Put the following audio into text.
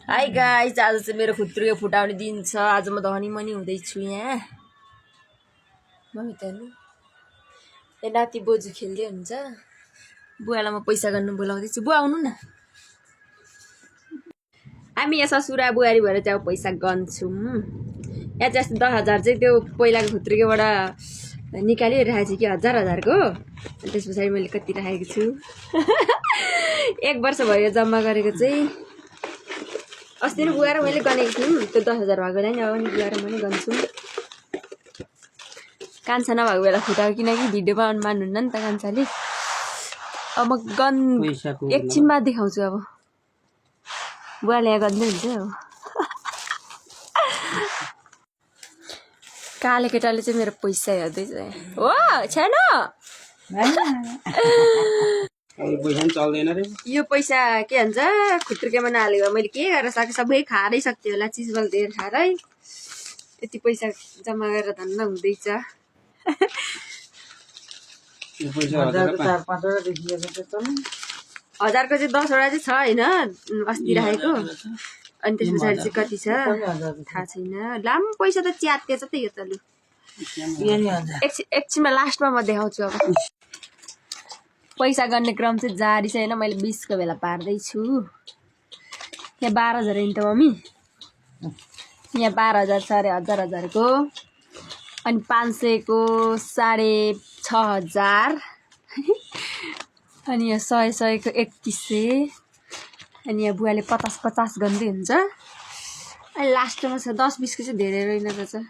High guys, आज चाहिँ मेरो खुत्रुके फुटाउने दिन छ। आज म धनी मनी हुँदैछु यहाँ। मम्मी त हेर्नु, ए नाति बोजू खेल्दै हुन्छ। बुवालाई म पैसा गर्नु बोलाउँदैछु। बुवा आउनु न। हामी यहाँ ससुरा बुहारी भएर चाहिँ अब पैसा गन्छौँ। यहाँ चाहिँ 10,000 चाहिँ त्यो पहिलाको खुत्रुकेबाट निकालिरहेको छु कि 1000-1000 को। अनि त्यस पछाडि मैले कति राखेको छु। 1 वर्ष भयो जम्मा गरेको चाहिँ। अस्ति नै बुवा र मैले गनेको थियौँ त्यो 10,000 भएको नि। अब नि बुवा र मैले गन्छौँ। कान्छा नभएको बेला फुटाएको किनकि भिडियोमा मान्नुहुन्न नि त कान्छाले। अब म एकछिनमा देखाउँछु। अब बुवाले यहाँ गर्दै हुन्छ। अब काले केटाले चाहिँ मेरो पैसा हेर्दैछ। हो छैन यो पैसा के भन्छ खुत्रुकेमा नहालेको मैले के गरेर सकेँ। सबै खाएरै सक्थ्यो होला। चिजबल धेरै खाएर यति पैसा जम्मा गरेर धन्न हुँदैछ। 1000 को चाहिँ 10 वटा चाहिँ छ होइन अस्ति राखेको। अनि त्यस पछाडि चाहिँ कति छ थाहा छैन। लामो पैसा त च्यातेछ त यो त। लु एकछिनमा लास्टमा म देखाउँछु। अब पैसा गर्ने क्रम चाहिँ जारी छैन। मैले 20 को बेला पार्दैछु। यहाँ 12,000 नि त मम्मी। यहाँ 12,000 छ अरे 1000-1000 को। अनि 500 को 6,500। अनि यहाँ 100 को 3100। अनि यहाँ बुवाले 50 गर्दै हुन्छ। अनि लास्टमा छ 10-20 को चाहिँ धेरै रहेन रहेछ।